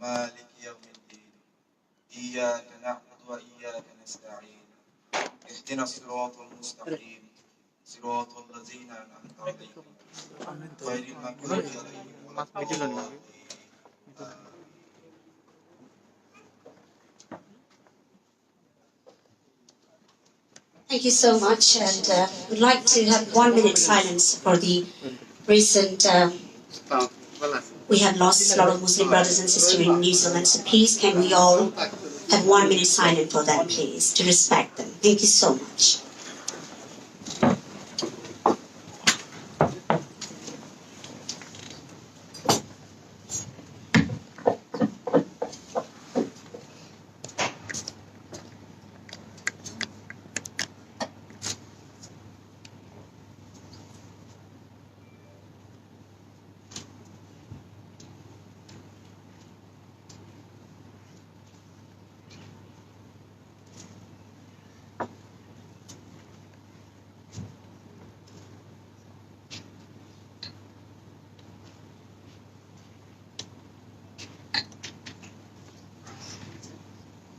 مالك يوم الدين إياك نعبد وإياك نستعين اهدنا الصراط المستقيم صراط الذين أنعمت عليهم غير المغضوب عليهم ولا الضالين. Thank you so much, and we'd like to have 1 minute silence for the recent. We have lost a lot of Muslim brothers and sisters in New Zealand, so please can we all have 1 minute silence for them, please, to respect them. Thank you so much.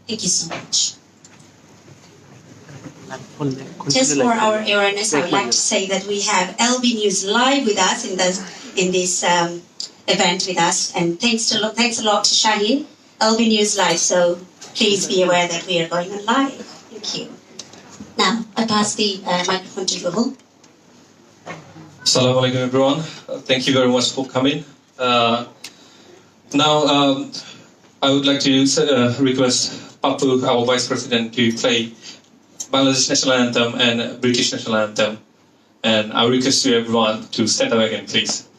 Thank you so much. Just for our awareness, I would like to say that we have LB News live with us in this event with us, and thanks a lot to Shaheen, LB News live. So please be aware that we are going on live. Thank you. Now I pass the microphone to Rahul. Assalamu alaikum everyone. Thank you very much for coming. Now I would like to request Papu, our Vice President, to play Bangladesh National Anthem and British National Anthem. And I request you everyone to stand up again, please.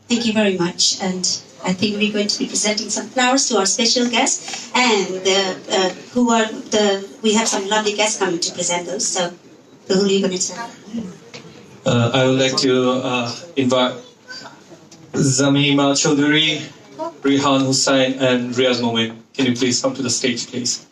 Thank you very much, and I think we're going to be presenting some flowers to our special guests, and we have some lovely guests coming to present those. So, who are you going to tell? I would like to invite Zamima Chaudhary, Rihan Hussain, and Riaz Momin. Can you please come to the stage, please?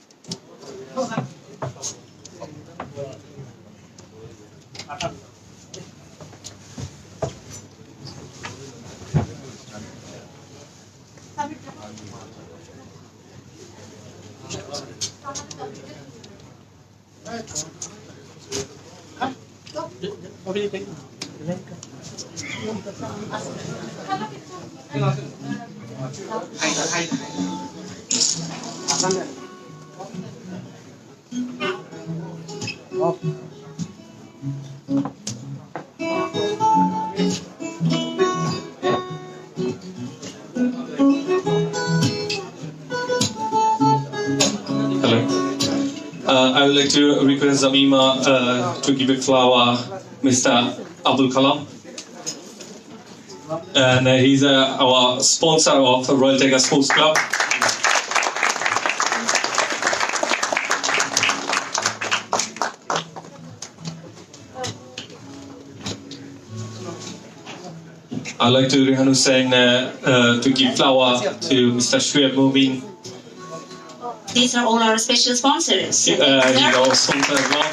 I would like to request Zamima to give a flower, Mr. Abdul Kalam. And he's our sponsor of Royal Tiger Sports Club. I'd like to Rihan Hussain to give flower to Mr. Shuaib Mubin. These are all our special sponsors. He's our sponsor as well.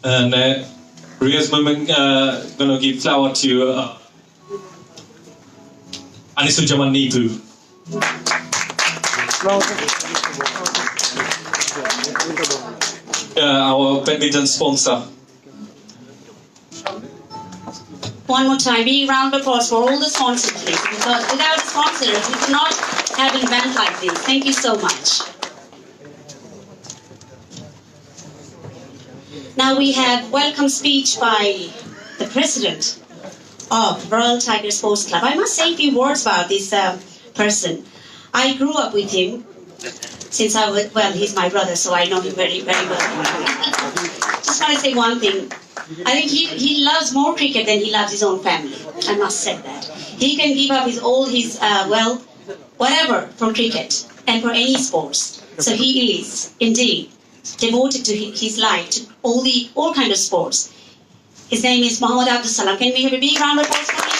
And Riaz Mubin gonna give flower to Anisu Jaman Nipu. Our badminton sponsor. One more time, big round of applause for all the sponsors, please. Because without the sponsors, we could not have an event like this. Thank you so much. Now we have welcome speech by the president of Royal Tiger Sports Club. I must say a few words about this person. I grew up with him since I was, well, he's my brother, so I know him very, very well. Just want to say one thing. I think he loves more cricket than he loves his own family. I must say that. He can give up all his wealth, whatever, for cricket and for any sports. So he is indeed devoted to his life to all kind of sports. His name is Mohammed Abdul Salam. Can we have a big round of applause for him?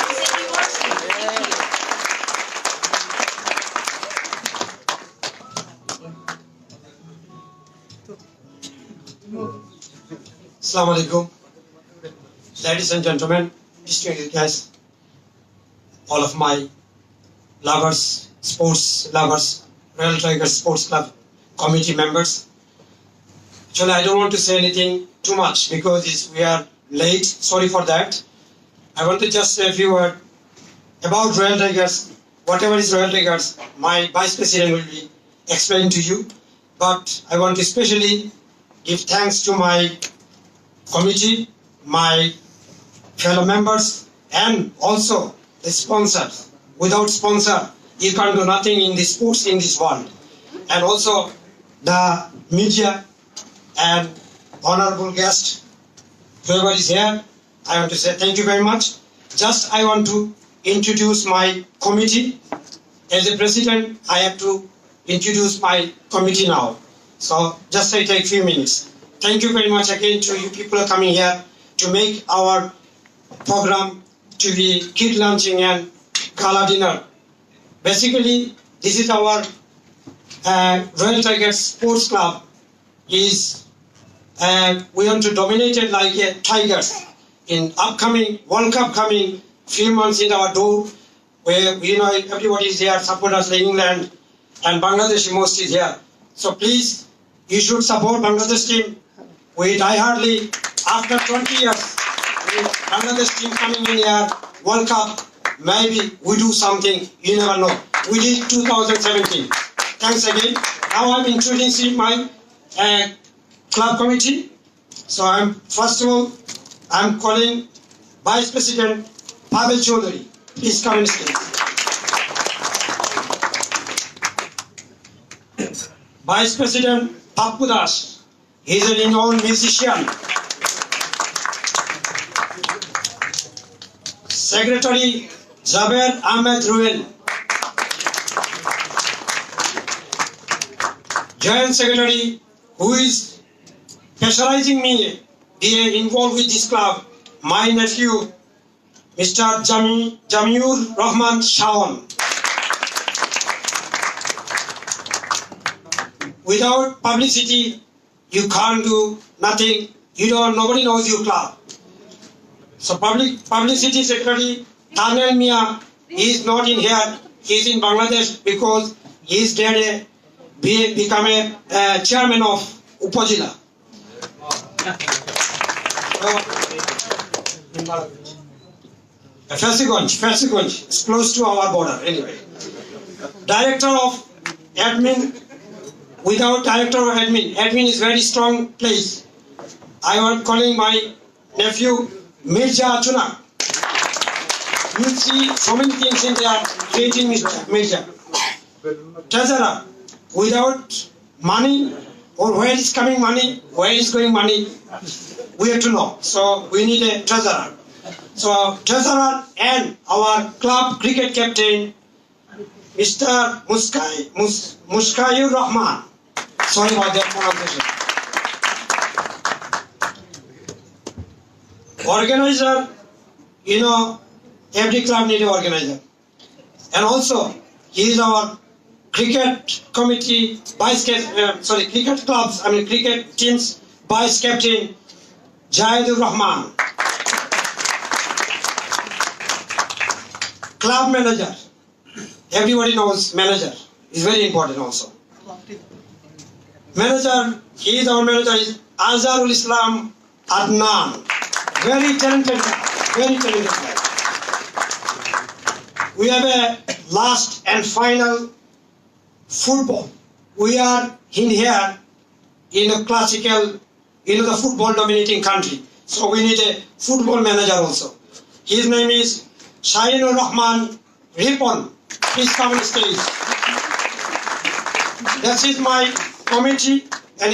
Assalamu alaikum. Ladies and gentlemen, distinguished guests, all of my lovers, sports lovers, Royal Tiger Sports Club committee members. Actually, I don't want to say anything too much because we are late. Sorry for that. I want to just say a few words about Royal Tigers. Whatever is Royal Tigers, my vice president will be explaining to you. But I want to especially give thanks to my committee, my fellow members, and also the sponsors. Without sponsor, you can't do nothing in the sports in this world. And also the media and honorable guest, whoever is here, I want to say thank you very much. Just I want to introduce my committee. As a president, I have to introduce my committee now. So just I take a few minutes. Thank you very much again to you people coming here to make our program to be kid launching and gala dinner. Basically, this is our Royal Tiger Sports Club. We want to dominate it like tigers. In upcoming World Cup coming few months in our door, where everybody is here, support us like England and Bangladesh most is here. So please, you should support Bangladesh team. We die hardly after 20 years. Bangladesh team coming in here, World Cup, maybe we do something, you never know. We did 2017. Thanks again. Now I'm introducing my club committee. So first of all, I'm calling Vice President Pavel Chaudhary. Please come and speak. Vice President Pappu Das. He is a renowned musician. Secretary Jaber Ahmed Ruel. Joint Secretary, who is pressurizing me be involved with this club, my nephew, Mr. Jamiur Rahman Shawan. Without publicity, you can't do nothing. Nobody knows your club. So publicity secretary Tanel Mia, he is not in here. He is in Bangladesh because his dad become a chairman of Upazila. Fasigunj is close to our border anyway. Director of admin. Without director of admin is very strong place. I want calling my nephew Mirza Achuna. You see so many things in there creating Mirza. Treasurer, without money or where is coming money, where is going money, we have to know. So we need a treasurer. So treasurer and our club cricket captain, Mr. Muskayur Rahman. Sorry about that pronunciation. Organizer, every club needs an organizer. And also, he is our cricket committee cricket team's vice captain, Jahidur Rahman. Club manager, everybody knows manager is very important also. Manager, he is our manager, is Azharul Islam Adnan. Very talented guy, very talented guy. We have a last and final football. We are in here in a classical, the football dominating country. So we need a football manager also. His name is Shahinur Rahman Ripon. Please come on stage. That is my committee, and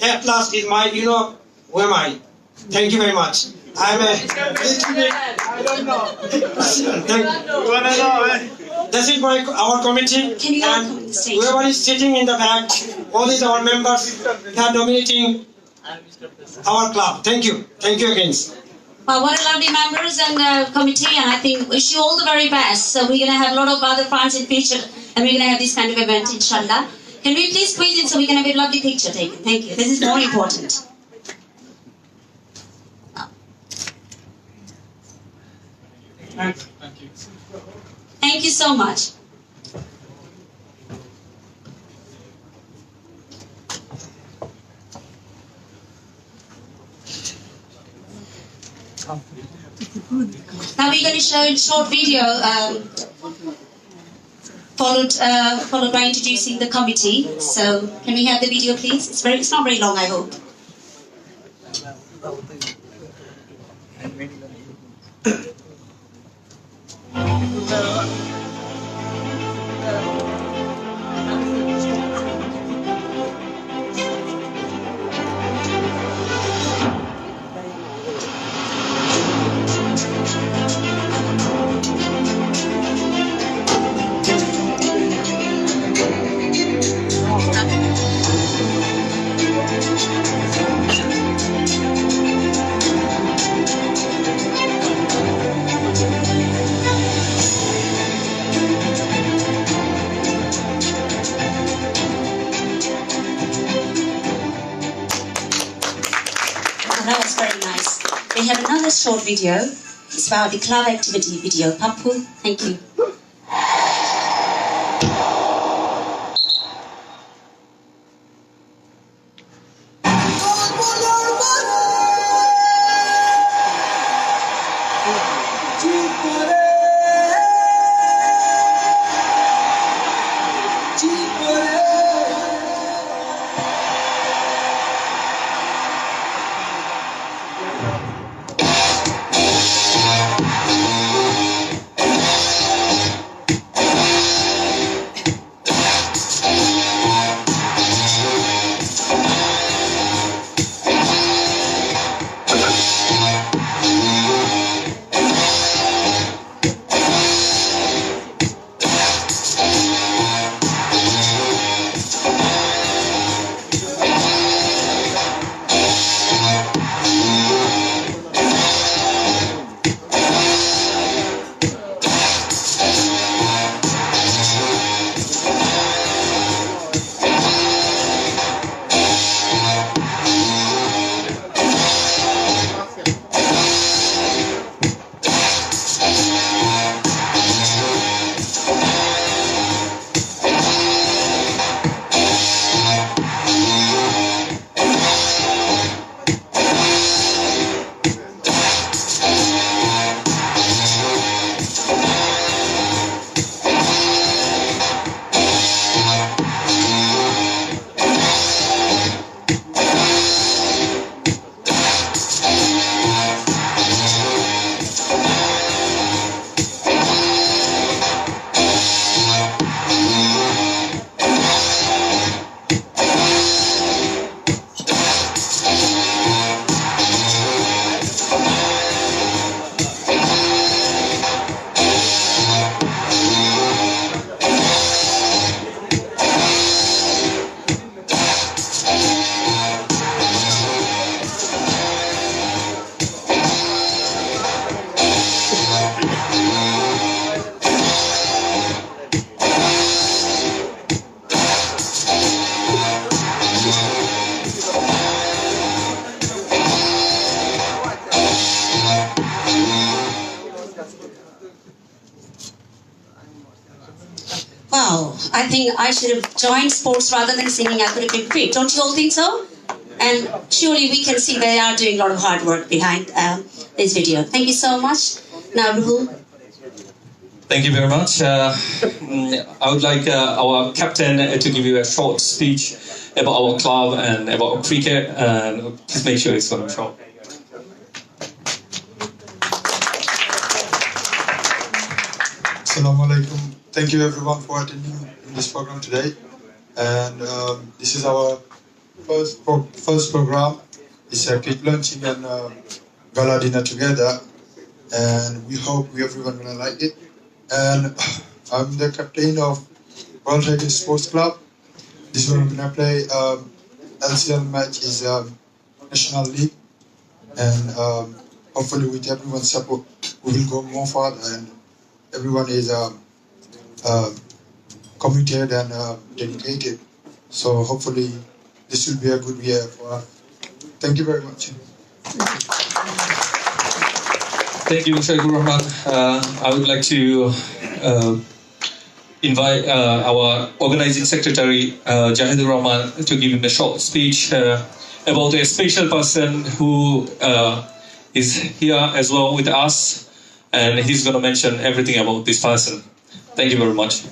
at last is my, who am I? Thank you very much. I'm a little bit. I don't know. This is our committee. Can you all and come on the stage? whoever is sitting in the back, all these are our members. They are dominating our club. Thank you. Thank you again. Well, what a lovely members and committee, and I think wish you all the very best. So we're going to have a lot of other fans in future, and we're going to have this kind of event, inshallah. Can we please squeeze in so we can have a lovely picture taken? Thank you. This is more important. Thank you. Thank you so much. Now we're going to show a short video followed by introducing the committee. So can we have the video, please? It's not very long, I hope. That was very nice. We have another short video. It's about the club activity video. Papu, thank you. I think I should have joined sports rather than singing. I could have been fit. Don't you all think so? And surely we can see they are doing a lot of hard work behind this video. Thank you so much. Now, Ruhul. Thank you very much. I would like our captain to give you a short speech about our club and about cricket, and please make sure it's going to be short. Assalamu alaikum. Thank you everyone for attending in this program today. And this is our first program. It's a cake launching and gala dinner together. And we hope everyone gonna like it. And I'm the captain of World Tigers Sports Club. This one we're gonna play LCL match is National League. And hopefully with everyone's support, we will go more further. And everyone is committed and dedicated. So hopefully this will be a good year for us. Thank you very much. Thank you, Mr. Rahman. I would like to invite our organizing secretary, Jahidur Rahman, to give him a short speech about a special person who is here as well with us, and he's going to mention everything about this person. Thank you very much.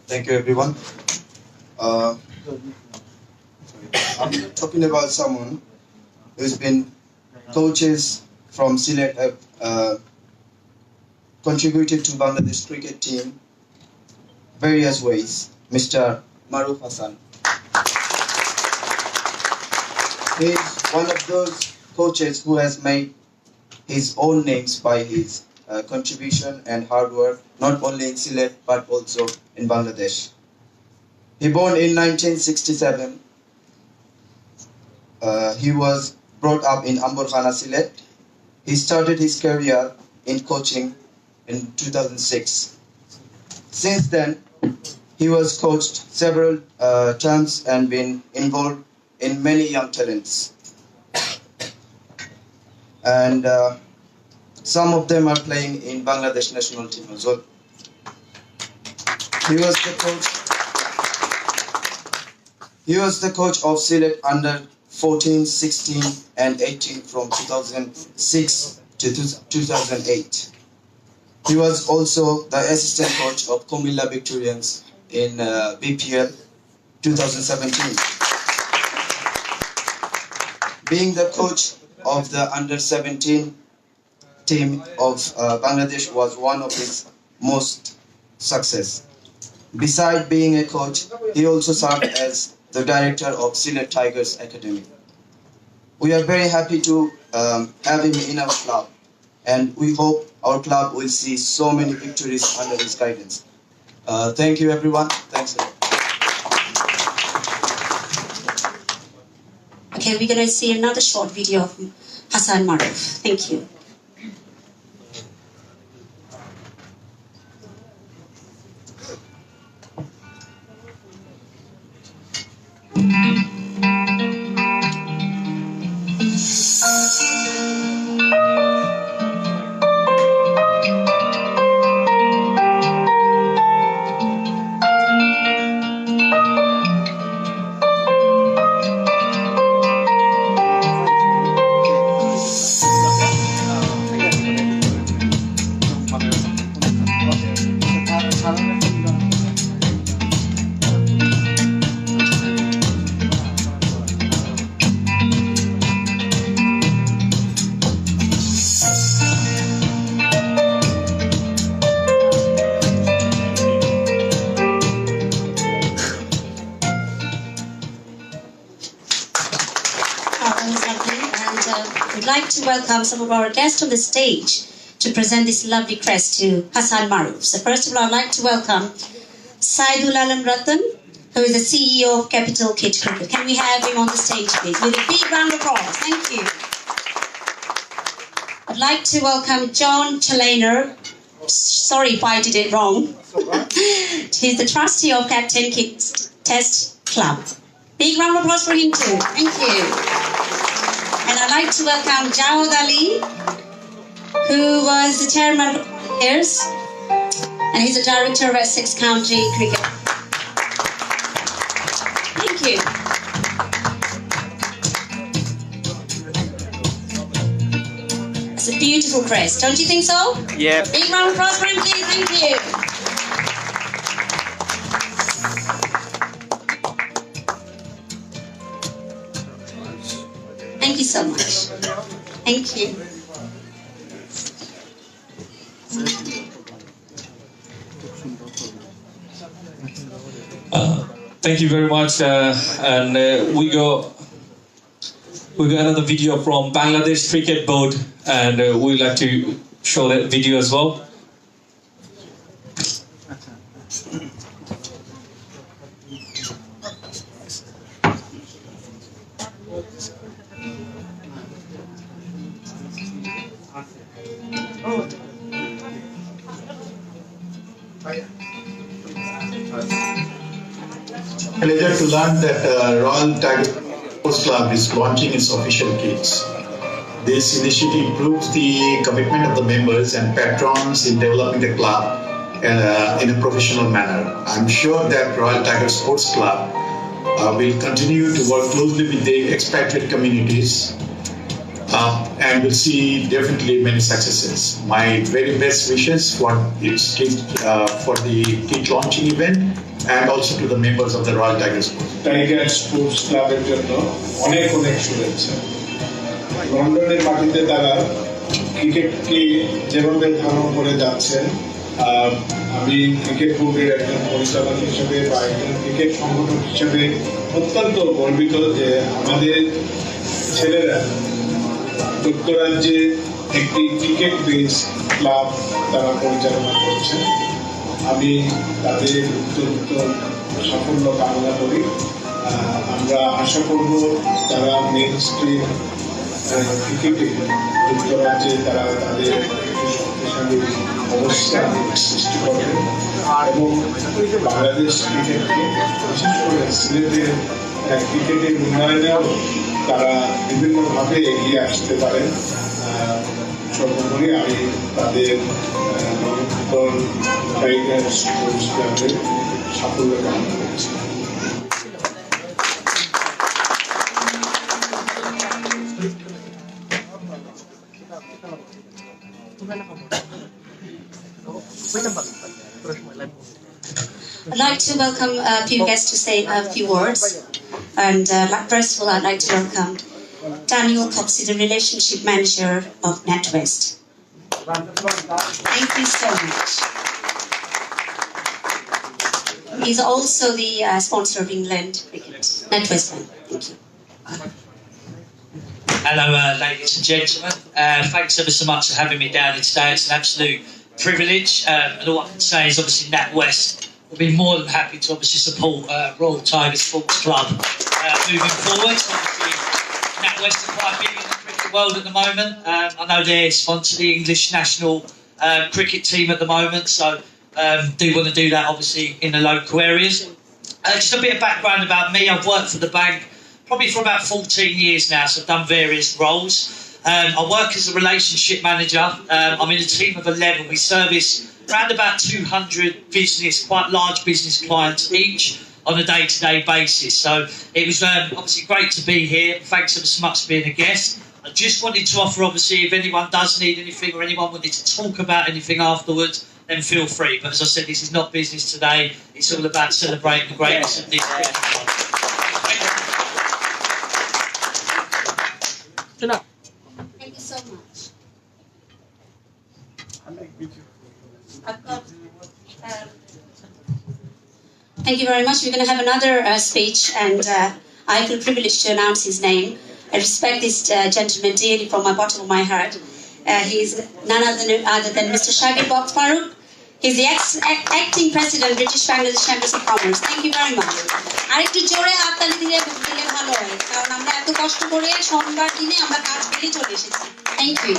Thank you, everyone. I'm talking about someone who's been coaches from Sylhet have contributed to Bangladesh cricket team various ways. Mr. Maruf Hassan. He is one of those coaches who has made his own names by his contribution and hard work, not only in Sylhet but also in Bangladesh. He born in 1967. He was brought up in Amburkhana, Sylhet. He started his career in coaching in 2006. Since then, he was coached several times and been involved in many young talents. And some of them are playing in Bangladesh national team as well. He was the coach of Sylhet under 14, 16 and 18 from 2006 to 2008. He was also the assistant coach of Comilla Victorians in BPL 2017. Being the coach of the under 17 team of Bangladesh was one of his most success. Besides being a coach, he also served as the director of Sylhet Tigers Academy. We are very happy to have him in our club, and we hope our club will see so many victories under his guidance. Thank you, everyone. Thanks a lot. Okay, we're going to see another short video of Hassan Maruf. Thank you. We'd like to welcome some of our guests on the stage to present this lovely crest to Hassan Maruf. So first of all, I'd like to welcome Saidul Alam Ratan, who is the CEO of Capital Kid Cricket. Can we have him on the stage, please? With a big round of applause. Thank you. I'd like to welcome John Chalaner. Sorry if I did it wrong. He's the trustee of Captain Kids Test Club. Big round of applause for him too. Thank you. And I'd like to welcome Jawad Ali, who was the chairman of players. and he's a director of Essex County Cricket. Thank you. It's a beautiful crest, don't you think so? Yeah. Big round of applause for him, please. Thank you. Thank you so much. Thank you. Thank you very much, and we got another video from Bangladesh Cricket Board, and we'd like to show that video as well. Pleasure to learn that Royal Tiger Sports Club is launching its official kits. This initiative proves the commitment of the members and patrons in developing the club in a professional manner. I'm sure that Royal Tiger Sports Club will continue to work closely with the expatriate communities and will see definitely many successes. My very best wishes for its kit, for the kit launching event, and also to the members of the Royal Tiger Sports. Tiger sports ক্লাবের জন্য অনেক অনেক শুভেচ্ছা। লন্ডনের মাটিতে তারা ক্রিকেটকে যেভাবে ধারণ করে যাচ্ছেন, আমি ক্রিকেট বোর্ডের একজন পরিচালক হিসেবে বা একজন ক্রিকেট সংগঠক হিসেবে অত্যন্ত গর্বিত যে আমাদের ছেলেরা যুক্তরাজ্যে একটি ক্রিকেট বেস ক্লাব তারা পরিচালনা করছে। আমি তাদের উত্তরোত্তর সাফল্য কামনা করি। আমরা আশা করব তারা মেইন স্ট্রিম ক্রিকেটে যুক্তরাজ্যে তারা তাদের শক্তিশালী অবস্থান সৃষ্টি করবেন এবং বাংলাদেশ ক্রিকেটকে বিশেষ করে সিলেটের ক্রিকেটের উন্নয়নেও তারা বিভিন্নভাবে এগিয়ে আসতে পারেন। সর্বোপরি আমি তাদের টাইগার স্পোর্টস ক্লাবের সাফল্য কামনা করছি। I'd like to welcome a few guests to say a few words. And first of all, I'd like to welcome Daniel Copsey, the Relationship Manager of NatWest. Thank you so much. He's also the sponsor of England Cricket. NatWest Bank. Thank you. Hello, ladies and gentlemen. Thanks ever so much for having me down here today. It's an absolute privilege. And all I can say is obviously NatWest will be more than happy to obviously support Royal Tiger Sports Club moving forward. Obviously, NatWest are quite big in the cricket world at the moment. I know they sponsor the English national cricket team at the moment, so do want to do that obviously in the local areas. Just a bit of background about me. I've worked for the bank probably for about 14 years now, so I've done various roles. I work as a relationship manager. I'm in a team of 11. We service around about 200 business, quite large business clients each on a day-to-day basis. So it was obviously great to be here. Thanks ever so much for being a guest. I just wanted to offer, obviously, if anyone does need anything or anyone wanted to talk about anything afterwards, then feel free. But as I said, this is not business today. It's all about celebrating the greatness of this cricket club. Thank you so much. Thank you very much. We're going to have another speech, and I feel privileged to announce his name. I respect this gentleman dearly from my bottom of my heart. He's none other than Mr. Shagir Box Farooq. He's the acting president, British Bangladesh Chambers of Commerce. Thank you very much. আরেকটু জোরে হাততালি দিলে ভালো হয়, কারণ আমরা এত কষ্ট করে সোমবার দিনে আমরা কাজ পেলে চলে এসেছি। Thank you.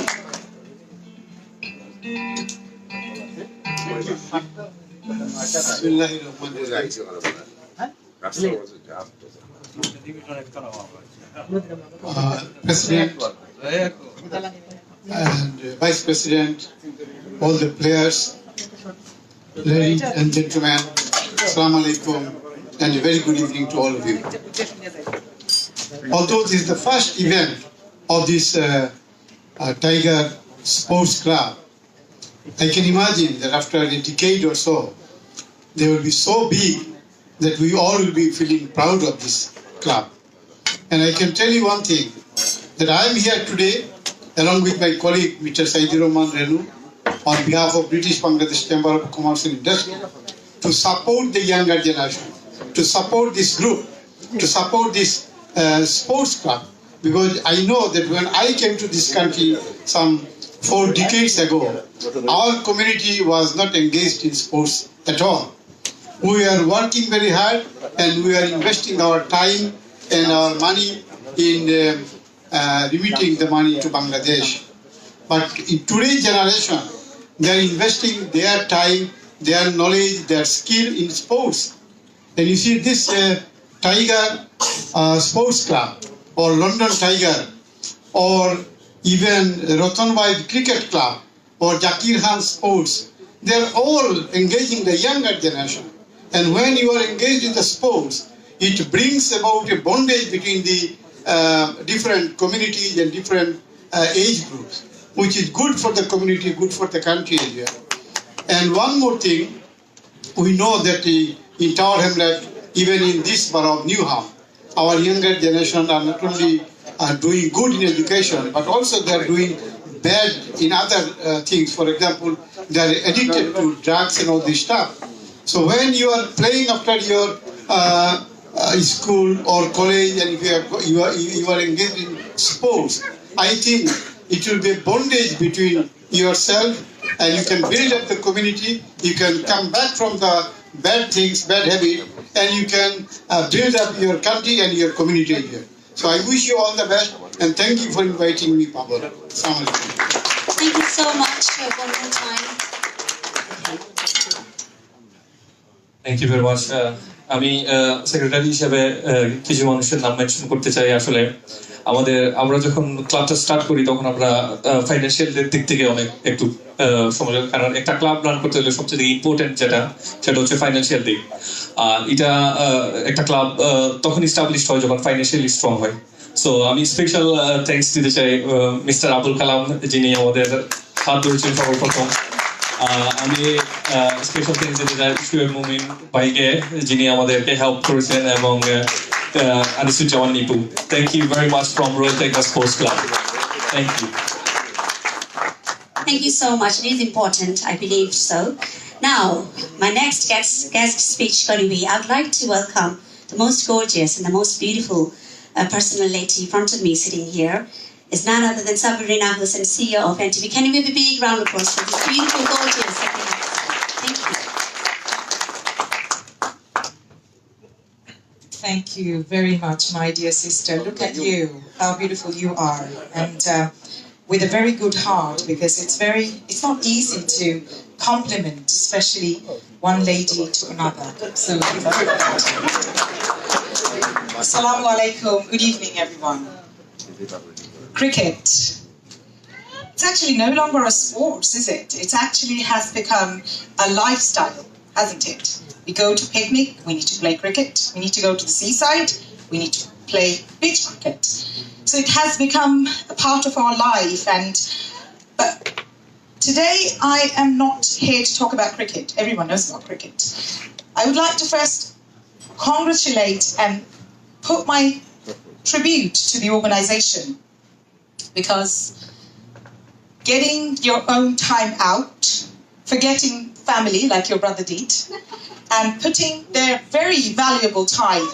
President and Vice President, all the players, Ladies and gentlemen, Assalamu alaikum, and a very good evening to all of you. Although this is the first event of this Tiger Sports Club, I can imagine that after a decade or so, they will be so big that we all will be feeling proud of this club. And I can tell you one thing, that I am here today along with my colleague Mr. Saidur Rahman Renu on behalf of British Bangladesh Chamber of Commerce and Industry to support the younger generation, to support this group, to support this sports club. Because I know that when I came to this country some 4 decades ago, our community was not engaged in sports at all. We are working very hard and we are investing our time and our money in remitting the money to Bangladesh. But in today's generation, they are investing their time, their knowledge, their skill in sports. And you see this Tiger Sports Club or London Tiger or even Rotanbai Cricket Club or Jakir Khan Sports, they are all engaging the younger generation. And when you are engaged in the sports, it brings about a bondage between the different communities and different age groups, which is good for the community, good for the country as well. And one more thing, we know that in Tower Hamlet, even in this borough of Newham, our younger generation are not only doing good in education, but also they are doing bad in other things. For example, they are addicted to drugs and all this stuff. So when you are playing after your school or college and if you are engaged in sports, I think it will be a bondage between yourself and you can build up the community, you can come back from the bad things, bad habits, and you can build up your country and your community here. So I wish you all the best and thank you for inviting me, Pablo. Assalamu alaikum. Thank you so much one more time. Thank you very much. আমি secretary হিসেবে কিছু মানুষের নাম mention করতে চাই। আসলে আমরা যখন ক্লাবটা স্টার্ট করি তখন আমরা ফাইন্যান্সিয়াল দিক থেকে অনেক একটু সমস্যা, কারণ একটা ক্লাব রান করতে হলে সবচেয়ে ইম্পর্টেন্ট সেটা হচ্ছে ফাইন্যান্সিয়াল দিক। আর এটা একটা ক্লাব তখন ইস্টাবলিশ হয় যখন ফাইন্যান্সিয়ালি স্ট্রং হয়। সো আমি স্পেশাল থ্যাঙ্কস দিতে চাই মিস্টার আবুল কালাম, যিনি আমাদের হাত ধরেছেন সর্বপ্রথম। আমি স্পেশাল থ্যাঙ্কস দিতে চাই শুয়েব মুমিন ভাইকে, যিনি আমাদেরকে হেল্প করেছেন, এবং Anisujjawan Nipu. Thank you very much from Royal Tiger Sports Club. Thank you. Thank you so much. It is important, I believe so. Now, my next guest speech going to be, I would like to welcome the most gorgeous and the most beautiful personality in front of me sitting here. Is none other than Sabrina Hussain, CEO of NTV. Can you give a big round of applause for this beautiful, gorgeous? Thank you. Thank you very much, my dear sister. Look at you, how beautiful you are, and with a very good heart, because it's not easy to compliment, especially one lady to another. So, Assalamu alaikum. Good evening, everyone. Cricket. It's actually no longer a sport, is it? It actually has become a lifestyle, hasn't it? We go to picnic, we need to play cricket. We need to go to the seaside, we need to play beach cricket. So it has become a part of our life. But today I am not here to talk about cricket. Everyone knows about cricket. I would like to first congratulate and put my tribute to the organization, because getting your own time out, forgetting family like your brother did, and putting their very valuable time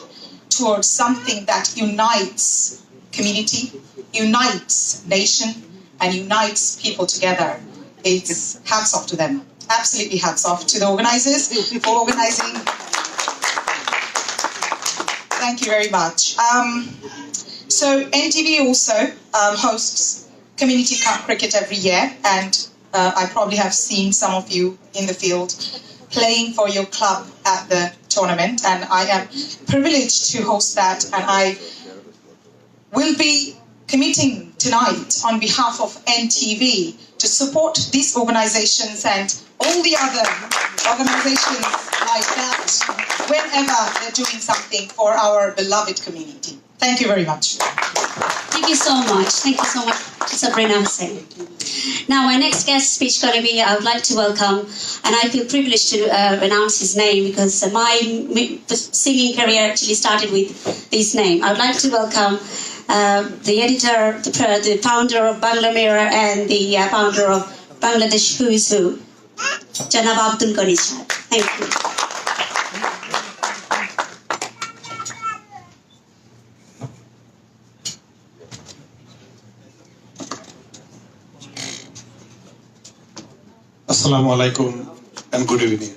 towards something that unites community, unites nation, and unites people together. It's hats off to them. Absolutely hats off to the organizers for organizing. Thank you very much. So NTV also hosts community cup cricket every year, and I probably have seen some of you in the field playing for your club at the tournament, and I am privileged to host that, and I will be committing tonight on behalf of NTV to support these organizations and all the other organizations like that whenever they're doing something for our beloved community. Thank you very much. Thank you so much. Thank you so much, Sabrina Hussain. Now, my next guest speech going to be, I would like to welcome, and I feel privileged to announce his name because my singing career actually started with this name. I would like to welcome the editor, the founder of Bangla Mirror and the founder of Bangladesh Who's Who, Janab Abdul Ghani sir. Thank you. Assalamu alaikum and good evening.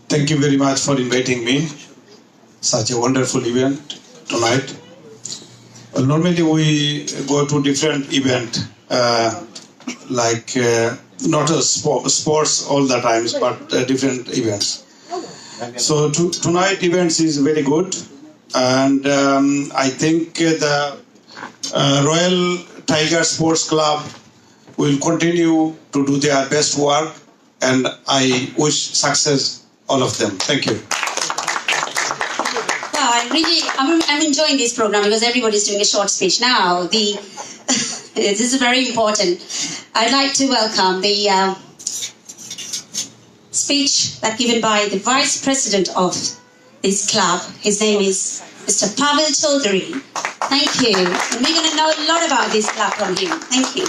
Thank you very much for inviting me. Such a wonderful event tonight. Well, normally we go to different event not a sports all the times, but different events. So tonight events is very good, and I think the Royal Tiger Sports Club will continue to do their best work, and I wish success all of them. Thank you. Wow, I'm enjoying this program because everybody's doing a short speech now. This is very important. I'd like to welcome the speech that given by the Vice President of this club. His name is Mr. Pavel Chaudhary. Thank you. And we're going to know a lot about this club from him. Thank you.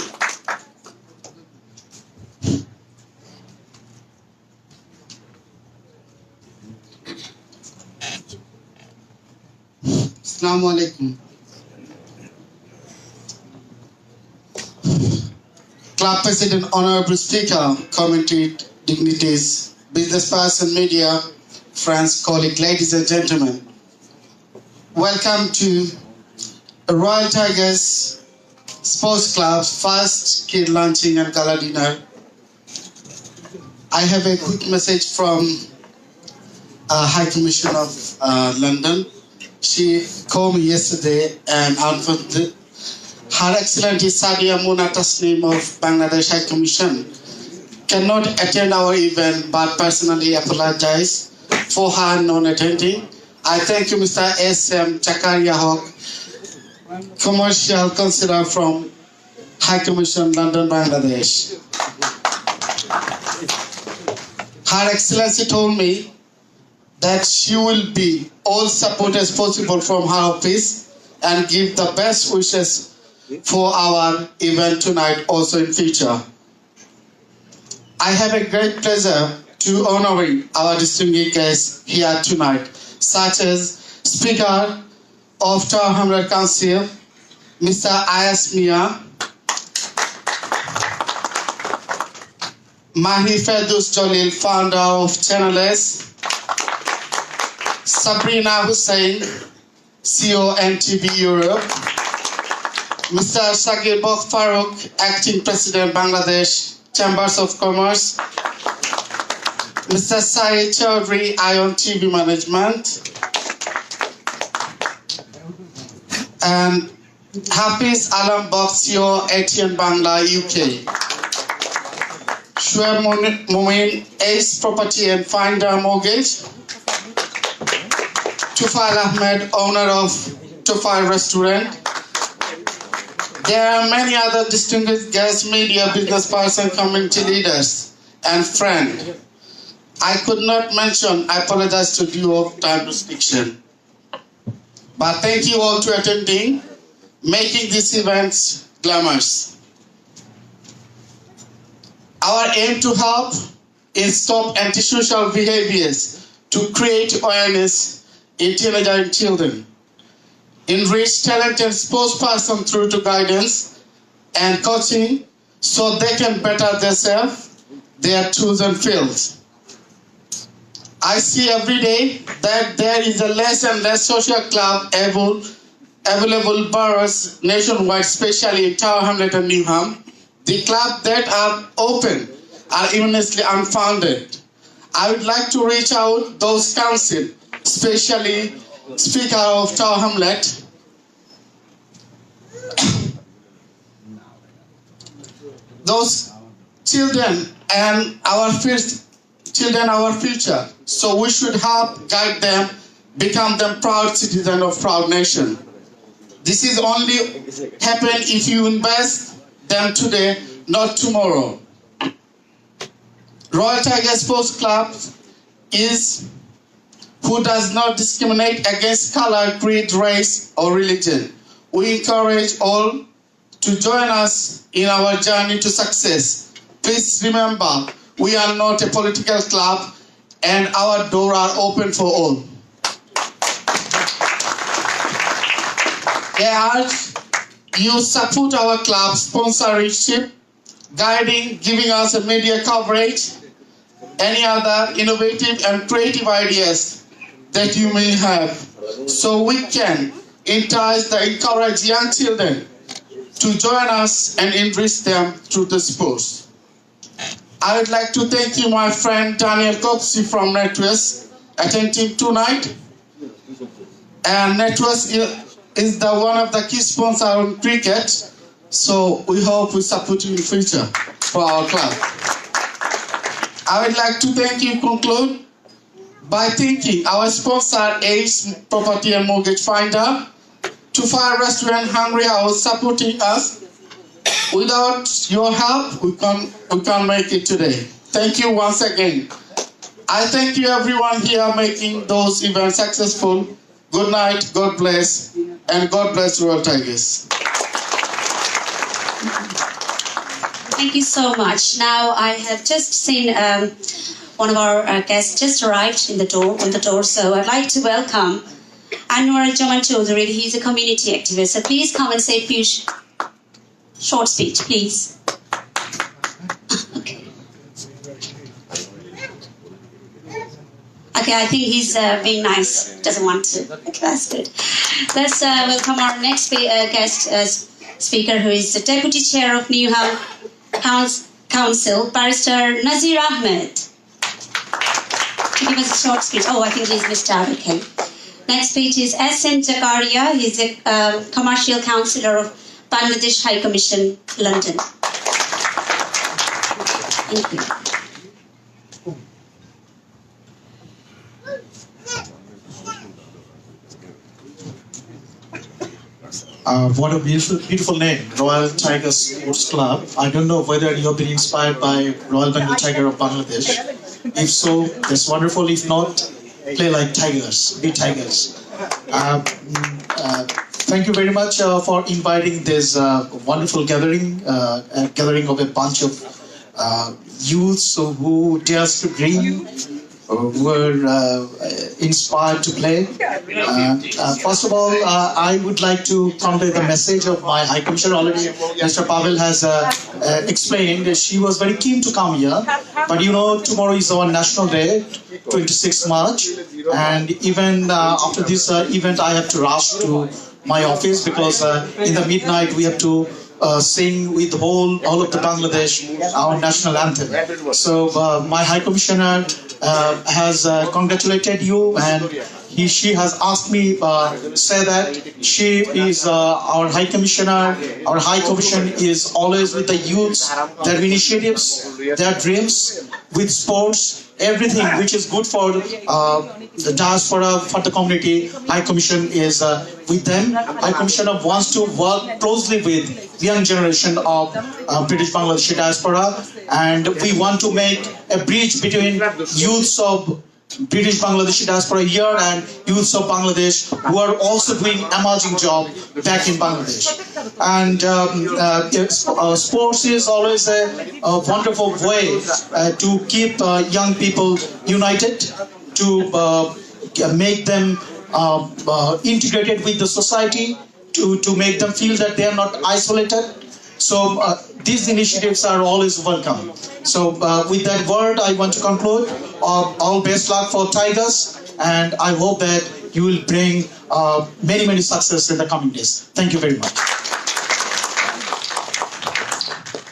Assalamu alaikum. Club President, Honorable Speaker, committee dignitaries, business person, media, friends, colleagues, ladies and gentlemen. Welcome to Royal Tigers Sports Club's first kid launching and gala dinner. I have a quick message from High Commission of London. She called me yesterday and informed Her Excellency Sadia Muna Tasneem of Bangladesh High Commission cannot attend our event but personally apologize for her non-attending. I thank you, Mr. S.M. Chakaria Hawk, Commercial Consider from High Commission, London, Bangladesh. Her Excellency told me that she will be all support as possible from her office and give the best wishes for our event tonight, also in future. I have a great pleasure to honoring our distinguished guests here tonight, such as Speaker of Tower Hamlet Council, Mr. Ayas Mia, Mahi Ferdous Jalil, founder of Channel S, Sabrina Hussain, CEO NTV Europe, Mr. Shagir Bok Farooq, Acting President Bangladesh Chambers of Commerce, Mr. Syed Chaudhary, Ion TV Management, and Hafiz Alam Bok, CEO ATN Bangla UK, Shuaib Mumin, Ace Property and Finder Mortgage, Tufail Ahmed, owner of Tufail Restaurant. There are many other distinguished guests, media, business persons, community leaders, and friends. I could not mention, I apologize to due of time restriction. But thank you all to attending, making these events glamorous. Our aim to help is stop antisocial behaviors, to create awareness in teenagers and children, enrich talented sports persons through to guidance and coaching so they can better themselves, their chosen fields. I see every day that there is a less and less social club available boroughs nationwide, especially in Tower Hamlet and Newham. The clubs that are open are immensely unfounded. I would like to reach out those council, especially Speaker of Tower Hamlet, those children and our first children our future. So we should help guide them, become them proud citizens of proud nation. This is only happen if you invest them today, not tomorrow. Royal Tiger Sports Club is who does not discriminate against color, creed, race, or religion. We encourage all to join us in our journey to success. Please remember, we are not a political club and our doors are open for all. I urge you support our club sponsorship, guiding, giving us a media coverage, any other innovative and creative ideas that you may have, so we can entice and encourage young children to join us and enrich them through the sports. I would like to thank you, my friend Daniel Copsey from NetWest, attending tonight. And NetWest is one of the key sponsors on cricket, so we hope we support you in the future for our club. I would like to thank you, conclude by thanking our sponsor, Ace Property and Mortgage Finder, to Fire Restaurant Hungry House supporting us. Without your help, we can't make it today. Thank you once again. I thank you everyone here making those events successful. Good night, God bless, and God bless Royal Tigers. Thank you so much. Now I have just seen one of our guests just arrived on the door, so I'd like to welcome Anwar Jamal Chaudhary. He's a community activist, so please come and say a few short speech, please. Okay, I think he's being nice, doesn't want to. Okay, that's good. Let's welcome our next guest speaker, who is the Deputy Chair of Newham Council, Barrister Nazir Ahmed. To give us a short speech. Oh, I think he's missed out. Okay. Next speech is S.N. Zakaria. He's a Commercial Councillor of Bangladesh High Commission, London. Thank you. What a beautiful name, Royal Tiger Sports Club. I don't know whether you've been inspired by Royal Bengal Tiger of Bangladesh. If so, that's wonderful. If not, play like tigers, be tigers. Thank you very much for inviting this wonderful gathering, a gathering of a bunch of youths who dares to dream, were inspired to play. First of all, I would like to convey the message of my High Commissioner. Already Mr. Pavel has explained she was very keen to come here, but you know, tomorrow is our National Day, 26 March, and even after this event I have to rush to my office because in the midnight we have to sing with all of the Bangladesh our national anthem. So my High Commissioner has congratulated you, and she has asked me say that she is our High Commissioner. Our High Commission is always with the youths, their initiatives, their dreams, with sports, everything which is good for the diaspora, for the community. High Commission is with them. High Commissioner wants to work closely with the young generation of British Bangladeshi diaspora, and we want to make a bridge between youths of British Bangladeshi diaspora here and youths of Bangladesh who are also doing amazing job back in Bangladesh. And sports is always a wonderful way to keep young people united, to make them integrated with the society, to make them feel that they are not isolated. So these initiatives are always welcome. So with that word, I want to conclude. All best luck for Tigers, and I hope that you will bring many success in the coming days. Thank you very much.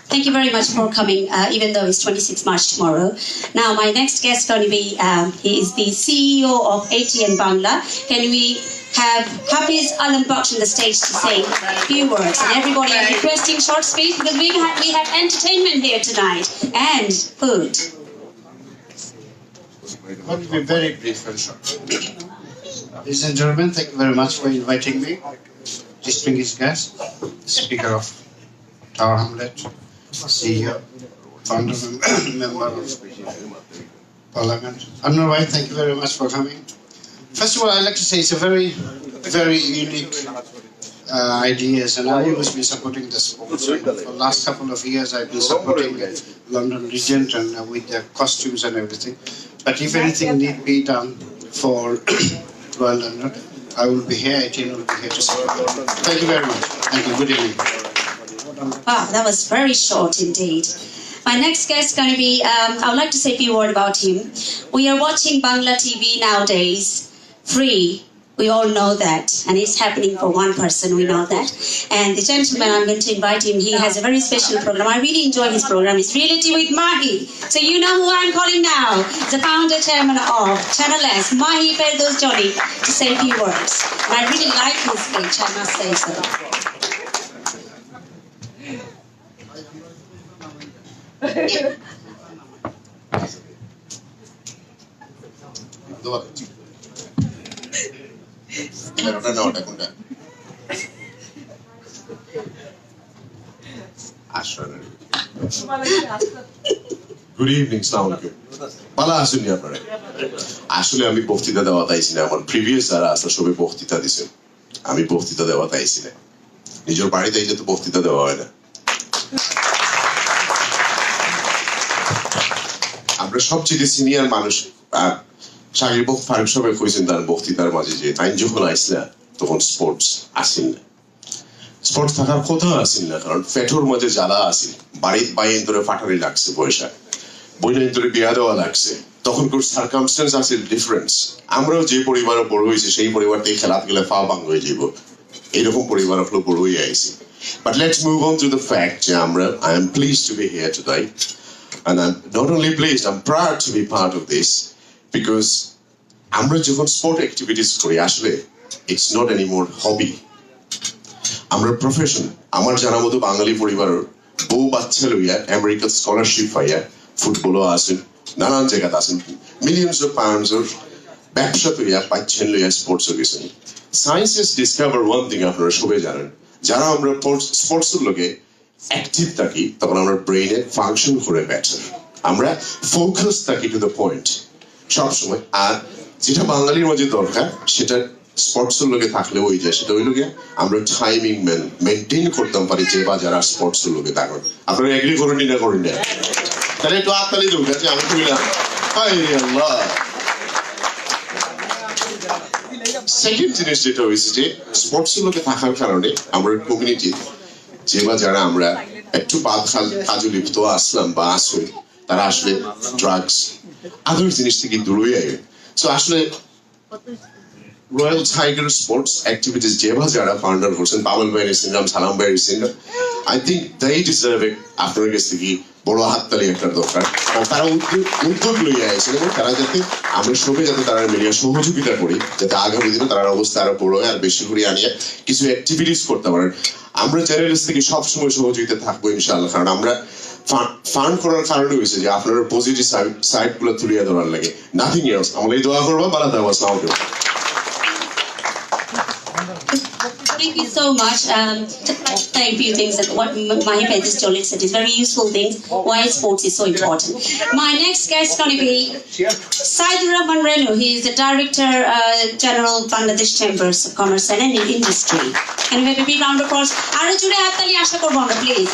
Thank you very much for coming, even though it's 26 March tomorrow. Now, my next guest is going to be, he is the CEO of ATN Bangla. Can we have Hafiz Alam Baksh on the stage to say a few words? And everybody, I'm requesting short speech because we have entertainment here tonight and food. I will be very brief and short. Ladies and gentlemen, thank you very much for inviting me. Distinguished guest, Speaker of Tower Hamlet, CEO, founder member of Parliament. Anwar Bhai, thank you very much for coming. First of all, I'd like to say it's a very, very unique ideas, and I've always been supporting the sports. And for the last couple of years, I've been supporting London Regent and with their costumes and everything. But if anything need be done for Royal London, I will be here. 18 will be here to support. Thank you very much. Thank you. Good evening. Wow, that was very short indeed. My next guest is going to be, I would like to say a few words about him. We are watching Bangla TV nowadays, free. We all know that. And it's happening for one person, we know that. And the gentleman, I'm going to invite him, he has a very special program. I really enjoy his program. It's Reality with Mahi. So you know who I'm calling now. The founder chairman of Channel S, Mahi Ferdoz Jolly, to say a few words. And I really like his speech, I must say so. Good evening, Assalamu alaikum. Bala asuni আপনারা আসলে আমি বক্তৃতা দেওয়া তাইছি না আমার previous যারা আছে সবে বক্তৃতা দিছেন আমি বক্তৃতা দেওয়া তাইছি না নিজের বাড়িতে এই যে তো বক্তৃতা দেওয়া হয় না আমরা সবচেয়ে সিনিয়র মানুষ শাকির বক্ত ফারুক সাহেব কইছেন তার বক্তৃতার মাঝে যে তাই যখন আইসলা তখন স্পোর্টস আসেন না স্পোর্টস থাকার কথা আসেন না কারণ পেটোর মধ্যে জ্বালা আসেন বাড়ির বাইরে ধরে ফাটারি লাগছে পয়সা বইনের ধরে বিয়া দেওয়া লাগছে তখনকার সার্কামস্টেন্স আছে ডিফারেন্স আমরাও যে পরিবারে বড় হয়েছে সেই পরিবার থেকে খেলাত গেলে পা ভাঙ হয়ে যাব এরকম পরিবার হলো বড় হয়ে আইছি but let's move on to the fact যে আমরা I am pleased two B here today and I'm not only pleased I'm proud to be part of this because আমরা যখন স্পোর্ট অ্যাক্টিভিটিস করি আসলে it's not anymore hobby আমরা profession আমার জানা মতো বাঙালি পরিবারের বউ বাচ্চা লইয়া আমেরিকার স্কলারশিপ পাইয়া ফুটবলও আসেন নানান জায়গাতে আসেন মিলিয়নস অফ পাউন্ডসের ব্যবসা তৈরিয়া পাচ্ছেন লইয়া স্পোর্টসও গেছেন science is discover one thing আপনারা সবাই জানেন যারা আমরা স্পোর্টসের লোকে অ্যাক্টিভ থাকি তখন আমরা ব্রেইনে ফাংশন করে বেটার আমরা ফোকাস থাকি টু দ্য পয়েন্ট সবসময় আর যেটা বাঙালির মধ্যে দরকার সেটা স্পোর্টসের লোকে থাকলে ওই যায় সেটা হইল গিয়ে আমরা টাইমিং মেনটেন করতে পারি যে বা যারা স্পোর্টসের লোকে থাকেন আপনারা এগ্রি করেন না করেন না তাহলে একটু হাততালি দেবো কাছে আমি কইলাম আল্লাহ সেকেন্ড জিনিস যেটা হয়েছে যে স্পোর্টসের লোকে থাকার কারণে আমরা কমিউনিটি যে বা যারা আমরা একটু বাদ কাজে লিপ্ত আসলাম বা আসুন তারা আসলে ড্রাগস আদার জিনিস থেকে দূরে আগে সো আসলে রয়্যাল টাইগার স্পোর্টস অ্যাক্টিভিটিস যে বা যারা ফাউন্ডার করছেন পাবল ভাইয়ের সিনড্রোম সালাম ভাইয়ের সিনড্রোম আই থিঙ্ক দেই ডিজার্ভ ইট আপনার কাছ থেকে বড় হাততালি একটা দরকার কারণ তারা উদ্যোগ লইয়া আইছেন এবং তারা যাতে আমরা সবাই যাতে তারা মিলিয়ে সহযোগিতা করি যাতে আগামী দিনে তার অবস্থা আরো বড় হয় আর বেশি করে আনিয়ে কিছু অ্যাক্টিভিটিস করতে পারেন আমরা চ্যানেলস থেকে সবসময় সহযোগিতা থাকবো ইনশাআল্লাহ কারণ আমরা ফান্ড করার কারণে হয়েছে যে আপনার পজিটিভ সাইড গুলো তুলিয়ে ধরার লাগে নাথিং এলস আমরা এই দোয়া করবো বালা দেওয়া আসসালামু আলাইকুম Thank you so much. Just like to say a few things that what Mahi Ferdoz Jolly said is very useful things. Why sports is so important. My next guest is going to be Saidur Rahman Renu. He is the Director General Bangladesh Chambers of Commerce and Industry. Can we have a big round of applause? Aro jure hattali asha korbo amra, please.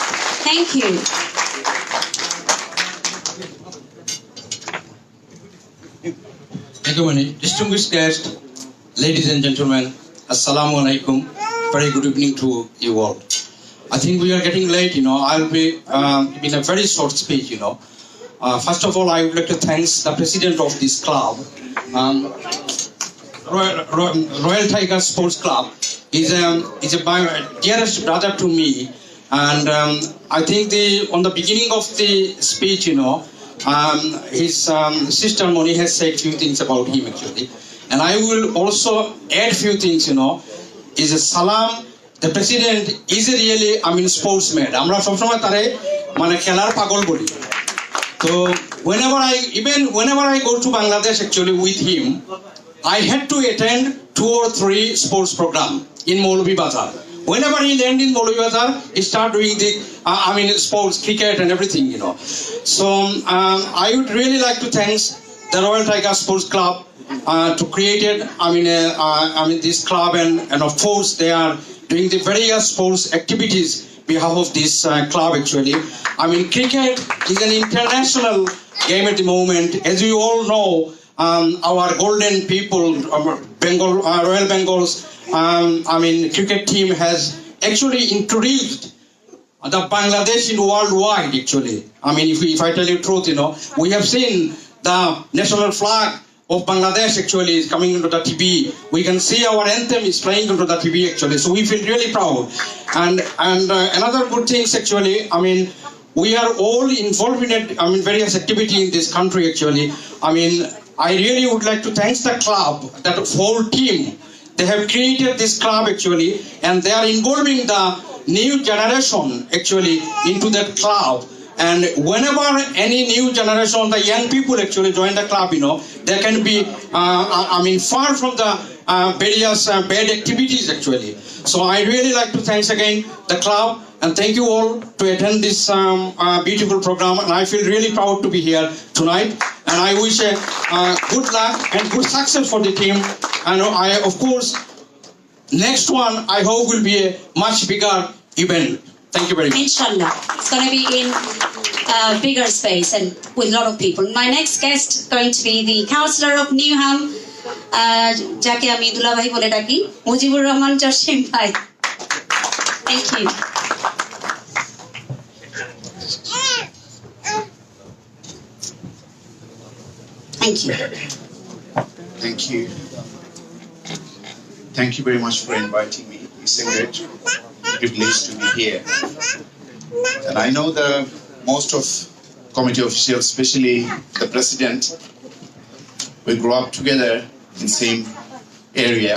Thank you. Thank you, Mani. Distinguished guests, ladies and gentlemen, Assalamu alaikum. Very good evening to you all. I think we are getting late, I'll be in a very short speech, First of all, I would like to thank the president of this club. Royal Tiger Sports Club is a dearest brother to me. And I think on the beginning of the speech, his sister Moni has said few things about him actually. And I will also add few things, is a salam. The president is really, sportsman. Amra sobsomay tare mane khelar pagol boli. So whenever I go to Bangladesh actually with him, I had to attend 2 or 3 sports program in Maulvi Bazar. Whenever he land in Maulvi Bazar, he start doing the sports, cricket and everything, you know. So I would really like to thank the Royal Tiger Sports Club to create it. This club and of course they are doing the various sports activities behalf of this club actually. Cricket is an international game at the moment. As you all know, our golden people, Royal Bengal's, cricket team has actually introduced the Bangladesh in worldwide actually. If I tell you the truth, you know, we have seen the national flag of Bangladesh actually is coming into the TV. We can see our anthem is playing into the TV actually. So we feel really proud. And another good things actually, we are all involved in various activity in this country actually. I really would like to thank the club, that whole team. They have created this club actually, and they are involving the new generation actually into that club. And whenever any new generation, the young people actually join the club, you know, they can be, far from the various bad activities actually. So I really like to thank again the club and thank you all to attend this beautiful program. And I feel really proud to be here tonight. And I wish good luck and good success for the team. And of course, next one I hope will be a much bigger event. Thank you very much. Inshallah. It's going to be in a bigger space and with a lot of people. My next guest is going to be the Councillor of Newham, Jaki Amidullah Bhai bole daki, Mujibur Rahman Jarshim Bhai. Thank you. Thank you. Thank you. Thank you very much for inviting me. It's a great privilege to be here. And I know most of committee officials, especially the president, we grew up together in same area.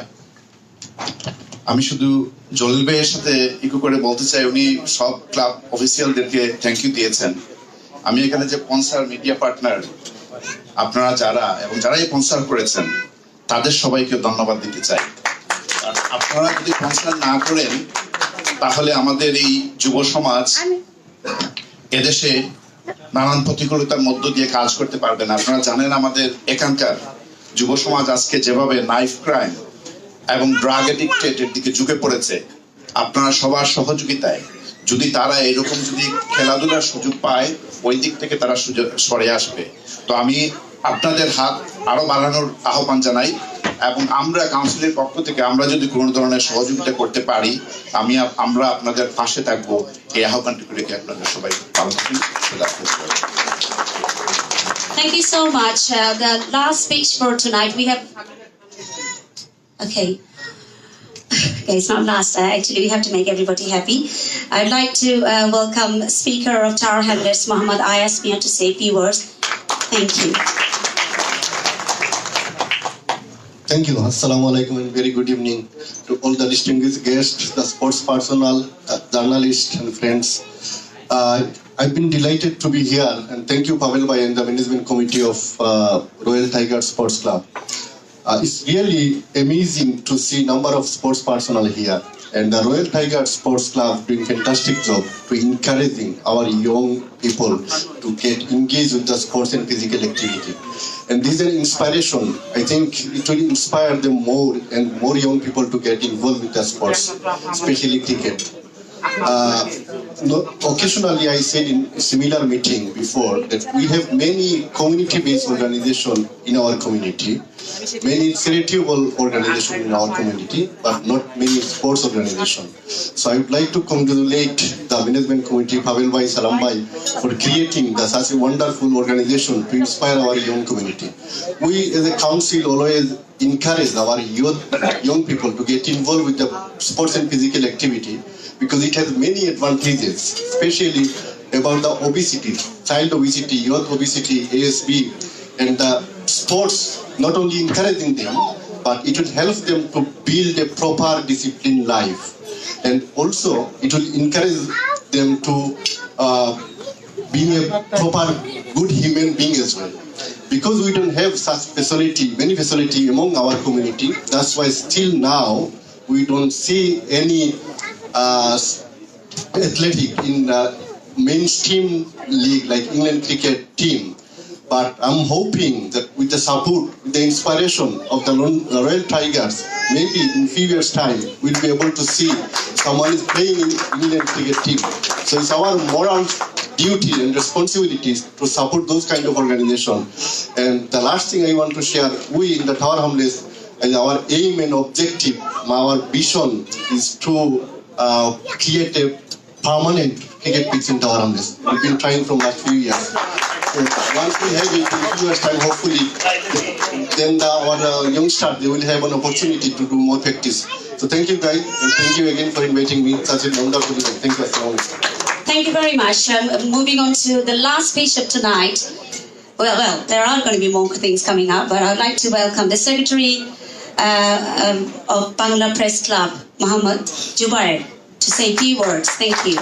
আমি শুধু জলিল ভাইয়ের সাথে eco করে বলতে চাই, উনি সব club অফিসিয়ালদেরকে thank you দিয়েছেন। আমি এখানে যে স্পন্সর মিডিয়া পার্টনার আপনারা যারা এবং যারাই স্পন্সর করেছেন তাদের সবাইকে ধন্যবাদ দিতে চাই। আপনারা যদি স্পন্সর না করেন তাহলে আমাদের এই যুব সমাজ এদেশে নানান প্রতিকূলতার মধ্য দিয়ে কাজ করতে পারবে না। আপনারা জানেন আমাদের এখানকার যুব সমাজ আজকে যেভাবে নাইফ ক্রাইম এবং ড্রাগ এডিক্টেডের দিকে ঝুঁকে পড়েছে, আপনারা সবার সহযোগিতায় যদি তারা এরকম যদি খেলাধুলার সুযোগ পায় ওই দিক থেকে তারা সরে আসবে। তো আমি আপনাদের হাত আরো বাড়ানোর আহ্বান জানাই এবং আমরা কাউন্সিলের পক্ষ থেকে আমরা যদি কোনো ধরনের সহযোগিতা করতে পারি আমরা আপনাদের পাশে থাকবো, এই আহ্বানটুকু রেখে আপনাদের সবাই ভালো থাকুন। Thank you so much. The last speech for tonight we have. Okay, it's not last. Actually, we have to make everybody happy. I'd like to welcome Speaker of Tower Hamlets, Muhammad Ayas Mian, to say a few words. Thank you. Thank you. Assalamu alaikum and very good evening to all the distinguished guests, the sports personnel, journalists and friends. I've been delighted to be here and thank you Pavel Bhai and the management committee of Royal Tiger Sports Club. It's really amazing to see number of sports personnel here, and the Royal Tiger Sports Club doing fantastic job to encouraging our young people to get engaged with the sports and physical activity. And this is an inspiration. I think it will inspire them more and more young people to get involved with the sports, especially cricket. Occasionally I said in a similar meeting before that we have many community-based organizations in our community, many charitable organizations in our community, but not many sports organizations. So I would like to congratulate the management committee, Pavel Bhai, Salam Bhai, for creating such a wonderful organization to inspire our young community. We as a council always encourage our young people to get involved with the sports and physical activity, because it has many advantages, especially about the obesity, child obesity, youth obesity, ASB, and the sports not only encouraging them, but it will help them to build a proper disciplined life. And also it will encourage them to being a proper good human being as well. Because we don't have such facility, many facility among our community, that's why still now we don't see any athletic in mainstream league like England cricket team. But I'm hoping that with the support, with the inspiration of the Royal Tigers, maybe in few years' time, we'll be able to see someone is playing in England cricket team. So it's our moral duty and responsibilities to support those kind of organizations. And the last thing I want to share, we in the Tower Hamlets, and our aim and objective, our vision is to create a permanent cricket pitch in Tower Hamlets. We've been trying from last few years. So once we have it in a few years' time, hopefully, then our youngsters, they will have an opportunity to do more practice. So thank you guys, and thank you again for inviting me. Such a wonderful event. Thank you so much. Thank you very much. Moving on to the last speech of tonight. Well, there are going to be more things coming up, but I'd like to welcome the Secretary of Bangla Press Club, Muhammad Jubair, to say a few words. Thank you.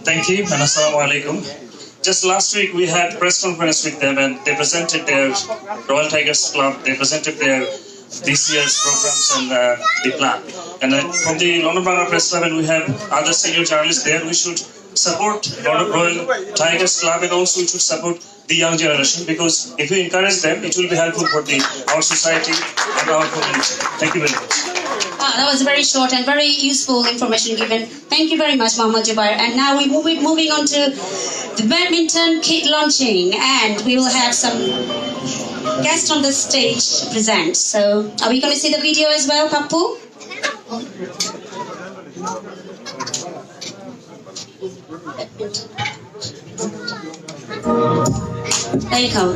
Thank you, and assalamu alaikum. Just last week we had press conference with them, and they presented their Royal Tigers Club. They presented their this year's programs and the plan. And from the London Bangla Press Club, and we have other senior journalists there. We should support Royal Tigers Club, and also we should support the young generation, because if we encourage them, it will be helpful for our society and our community. Thank you very much. That was very short and very useful information given. Thank you very much, Muhammad Jubair. And now we're moving on to the badminton kit launching, and we will have some guests on the stage to present. So, are we going to see the video as well, Pappu? There you go.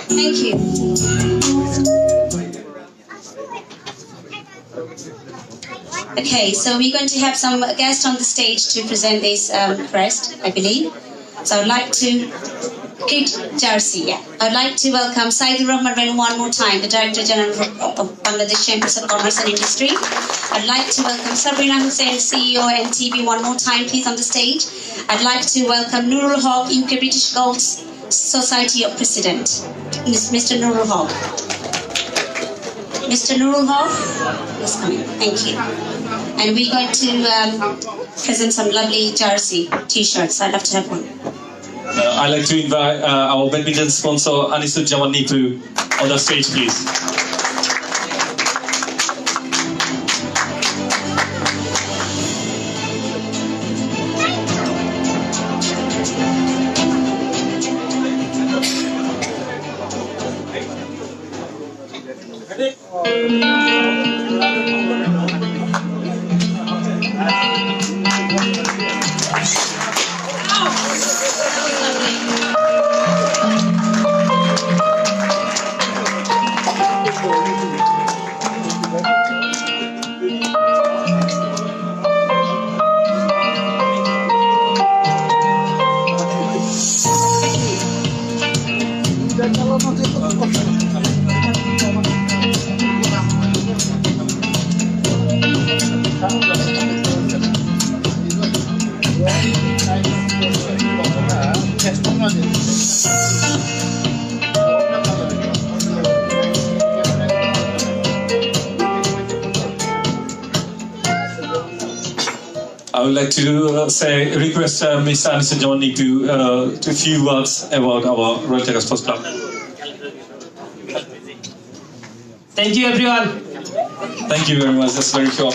Thank you. Okay, so we're going to have some guests on the stage to present this crest, I believe. So I'd like to jersey, yeah. I'd like to welcome Saidur Rahman Renu one more time, the Director General of Bangladesh Chambers of Commerce and Industry. I'd like to welcome Sabrina Hussain, CEO and NTB, one more time, please, on the stage. I'd like to welcome Nurul Haq, UK British Girls Society of President, Mr. Nurul Haq. Mr. Nurul Haq is coming. Thank you. And we're going to present some lovely jersey T-shirts. I'd love to have one. I'd like to invite our badminton sponsor Anisujjaman Nipu on the stage, please. I would like to request Ms. Anisujjaman Nipu to a few words about our Royal Tigers Sports Club. Thank you, everyone. Thank you very much. That's very short.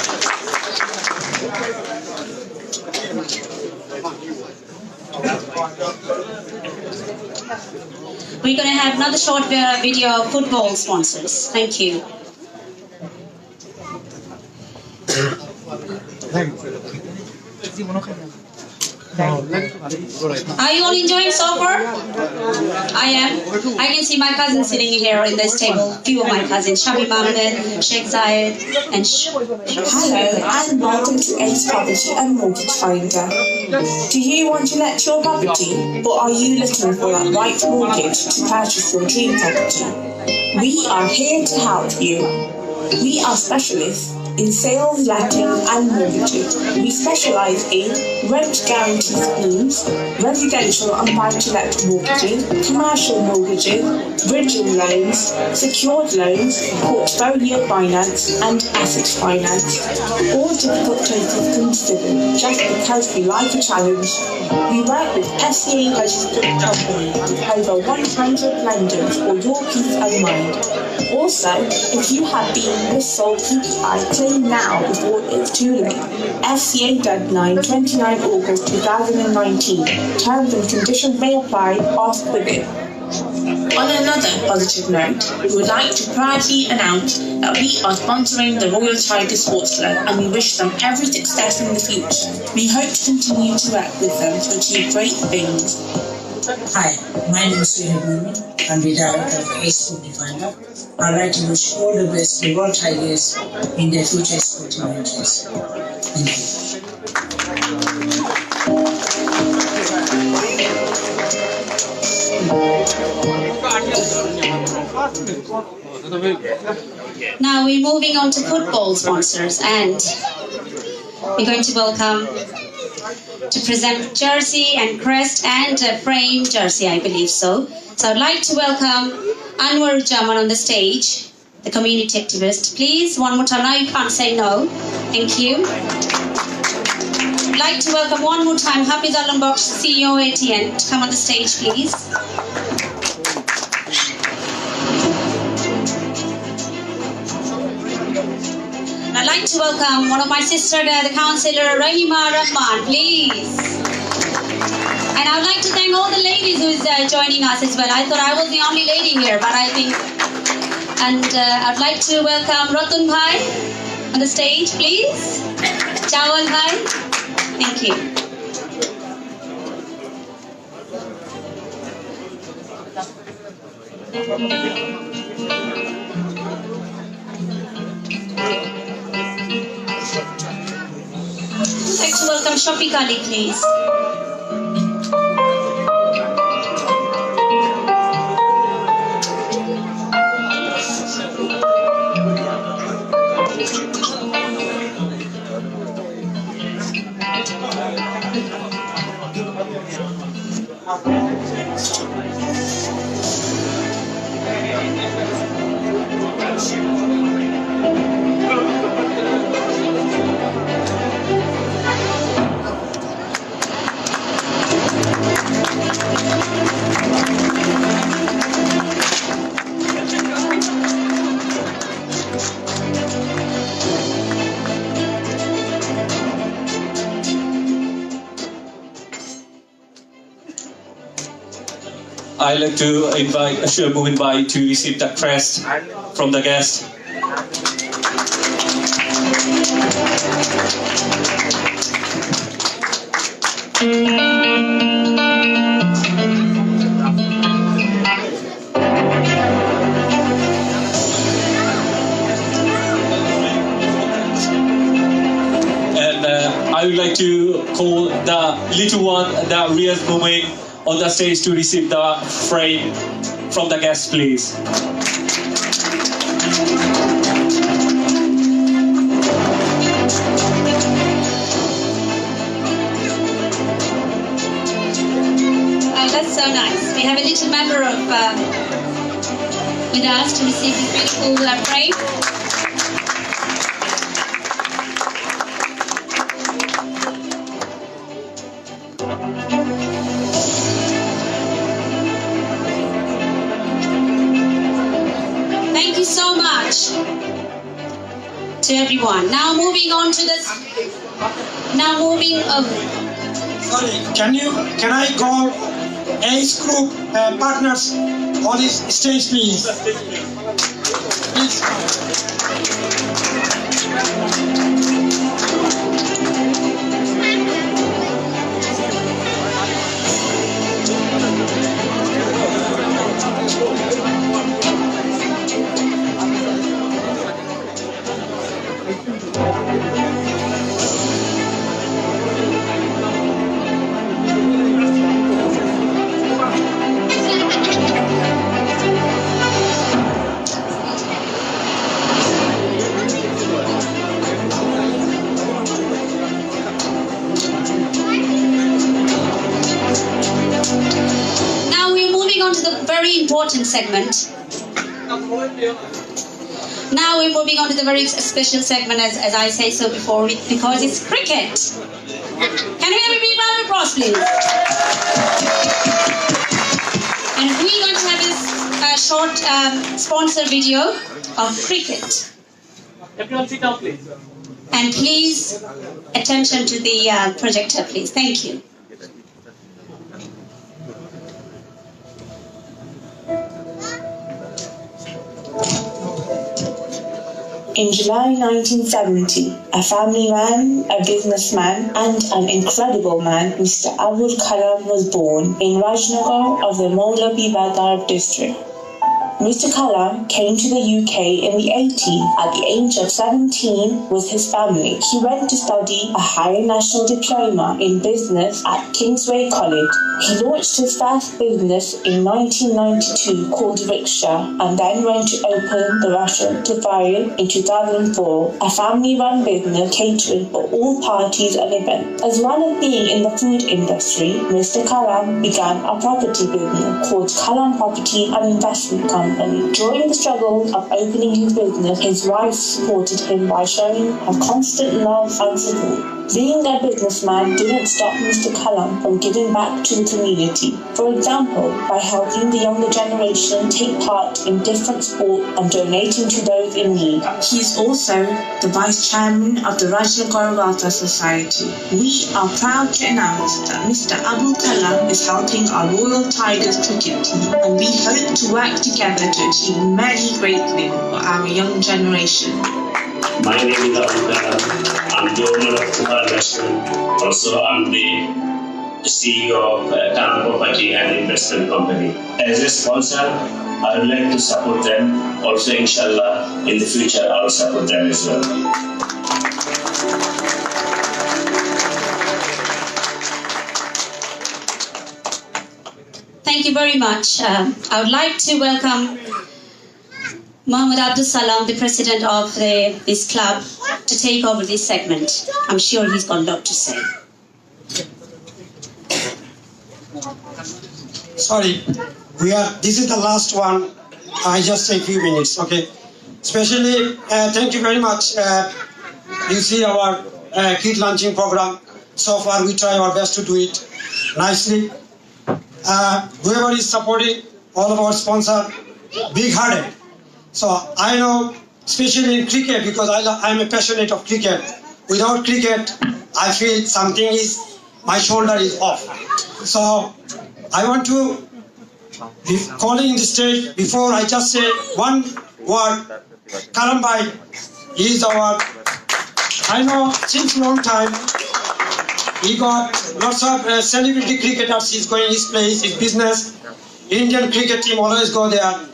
We're going to have another short video of football sponsors. Thank you. Are you all enjoying soccer? I am. I can see my cousins sitting here in this table. Few of my cousins, Shabi Mohammed, Sheikh Zayed, and Hello and welcome to Ace Property and Mortgage Finder. Do you want to let your property, or are you looking for that right mortgage to purchase your dream property? We are here to help you. We are specialists in sales, letting and mortgages. We specialise in rent guarantee schemes, residential and buy-to-let mortgages, commercial mortgages, bridging loans, secured loans, portfolio finance and asset finance. All difficult cases considered just because we like a challenge. We work with FCA registered companies with over 100 lenders for your peace of mind. Also, if you have been missold PPI, claim now before it's too late. FCA deadline 29 August 2019. Terms and conditions may apply. Ask within. On another positive note, we would like to proudly announce that we are sponsoring the Royal Tiger Sports Club and we wish them every success in the future. We hope to continue to work with them to achieve great things. Hi, my name is Suhaib Mumin. I'm the director of Ace Sporting Finder. I'd like to wish all the best to Royal Tigers in their future sporting ventures. Thank you. Now we're moving on to football sponsors, and we're going to welcome to present jersey and crest and frame jersey, I believe so. So I'd like to welcome Anwar Jaman on the stage, the community activist. Please, one more time. Now you can't say no. Thank you. I'd like to welcome one more time Hafiz Alam Baksh, CEO ATN, to come on the stage, please. I'd like to welcome one of my sisters, the councillor Rahima Rahman, please. And I'd like to thank all the ladies who's joining us as well. I thought I was the only lady here, but I think. And I'd like to welcome Ratun Bhai on the stage, please. Chawal Bhai. Thank you. I'd like to welcome Shafiq Ali, please. I'd like to invite Shoaib Mumin Bhai to receive the crest from the guest. And I would like to call the little one, the Riyaz Mumin, on the stage to receive the frame from the guest, please. Oh, that's so nice. We have a little member of with us to receive this beautiful frame. Thank you so much to everyone. Now moving on to this. Now moving. Sorry, can I call age group partners on this stage, please. Now we're moving on to the very important segment. Now we're moving on to the very special segment, as I say so before, because it's cricket. Can we have a big round of applause, please? And we're going to have a short sponsor video of cricket. Everyone sit down, please. And please, attention to the projector, please. Thank you. In July 1970, a family man, a businessman, and an incredible man, Mr. Abul Kalam, was born in Rajnagar of the Maulavi Badar district. Mr. Kalam came to the UK in the 80s at the age of 17 with his family. He went to study a higher national diploma in business at Kingsway College. He launched his first business in 1992 called Rickshaw and then went to open the restaurant to Fire in 2004, a family-run business catering for all parties and events. As well as being in the food industry, Mr. Kalam began a property business called Kalam Property and Investment Company. During the struggle of opening his business, his wife supported him by showing her constant love and support. Being a businessman didn't stop Mr. Kalam from giving back to the community. For example, by helping the younger generation take part in different sports and donating to those in need. He is also the Vice Chairman of the Rajnagar Welfare Society. We are proud to announce that Mr. Abul Kalam is helping our Royal Tigers cricket team, and we hope to work together to achieve many great things for our young generation. My name is Abul Kalam. I'm the owner of Kumar Restaurant. Also, I'm the CEO of Kalam Property and Investment Company. As a sponsor, I would like to support them. Also, inshallah, in the future, I will support them as well. Thank you very much. I would like to welcome Mohammed Abdul Salam, the president of this club, to take over this segment. I'm sure he's got a lot to say. Sorry, this is the last one. I just say a few minutes, okay? Especially, thank you very much. You see our kid launching program. So far, we try our best to do it nicely. Whoever is supporting all of our sponsors, big-hearted. So I know, especially in cricket, because I'm a passionate of cricket. Without cricket, I feel something my shoulder is off. So I want to be calling the stage. Before I just say one word, Kalam Bhai is I know since long time, he got lots of celebrity cricketers. He's going his place, his business. Indian cricket team always go there.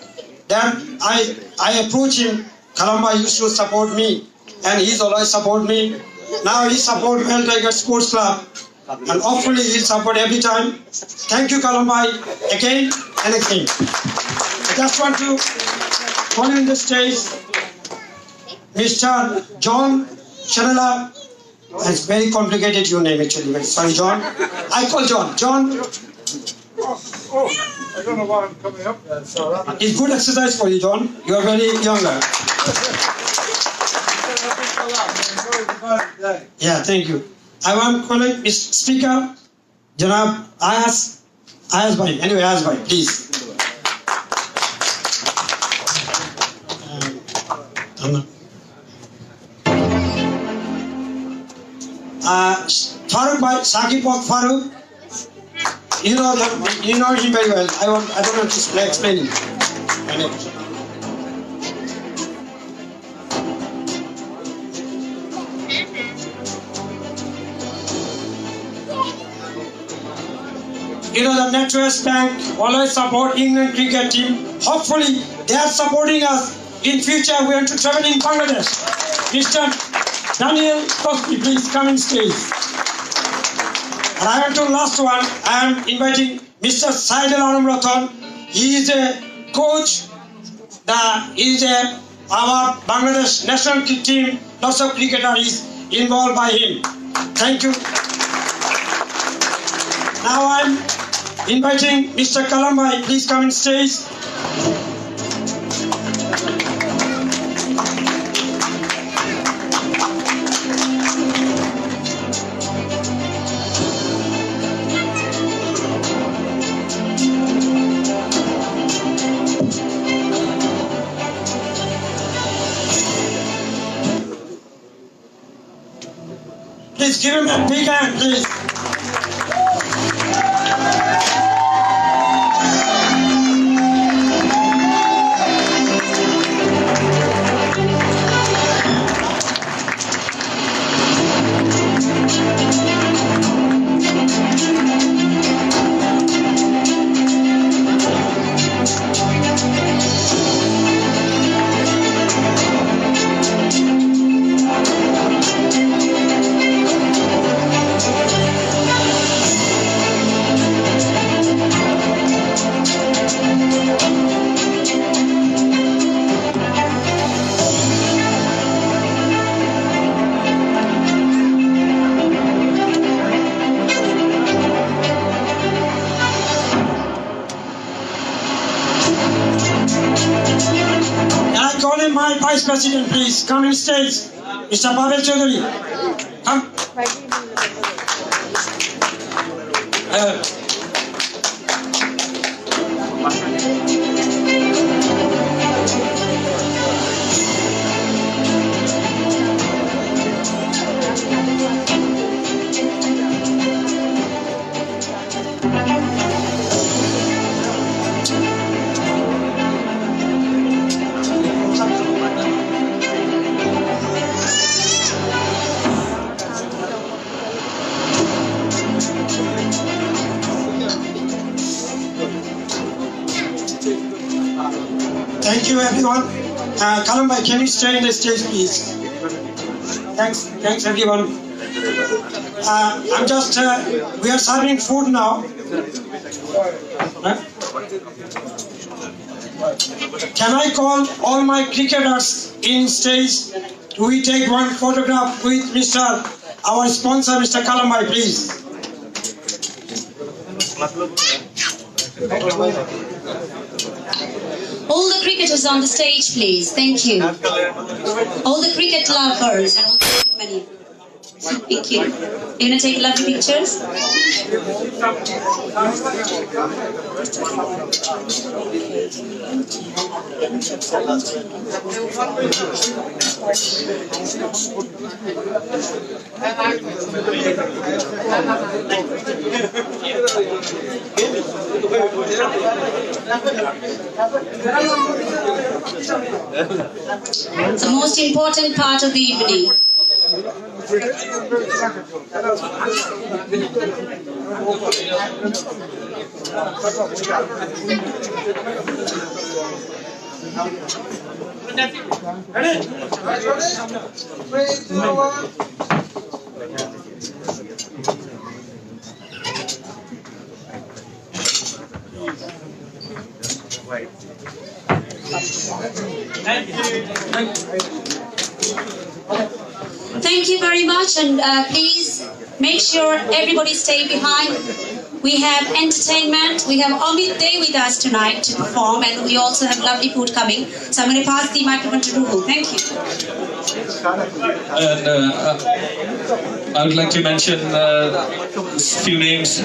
Then I approach him, Kalam Bhai, you should support me. And he's always support me. Now he support Royal Tiger Sports Club. And hopefully he'll support every time. Thank you, Kalam Bhai, again and again. I just want to call in the stage Mr. John Chanala. It's very complicated your name actually. Sorry, John. I call John. John. I don't know why I'm coming up there. So it's good exercise for you, John. You are very younger. Yeah, thank you. I want calling Speaker Janab Ayaz Bhai. Anyway, Ayaz Bhai, please. Farooq Bhai, Saqib Farooq. You know him very well. I don't want to explain him. You know the NatWest Bank always support England cricket team. Hopefully they are supporting us. In future we want to travel in Bangladesh. Mr. Daniel Cosby, please come and stay. And I want to last one. I am inviting Mr. Saidul Anam Ratan. He is a coach. Our Bangladesh national team. Lots of cricketers is involved by him. Thank you. Now I'm inviting Mr. Kalambai, please come and stage. Please give him a big hand, please. My Vice President, please come on stage. Mr. Pavel Chaudhary, come. Thank you, everyone. Kalambai, can you stay in the stage, please? Thanks, everyone. We are serving food now. Can I call all my cricketers in stage? Do we take one photograph with our sponsor, Mr. Kalambai, please? All the cricketers on the stage, please. Thank you. All the cricket lovers and all the cricket money. Thank you. You want to take lovely pictures? The most important part of the evening. Thank you very much, and please make sure everybody stay behind. We have entertainment. We have Amit Day with us tonight to perform, and we also have lovely food coming. So I'm going to pass the microphone to Ruhu. Thank you. And I would like to mention a few names.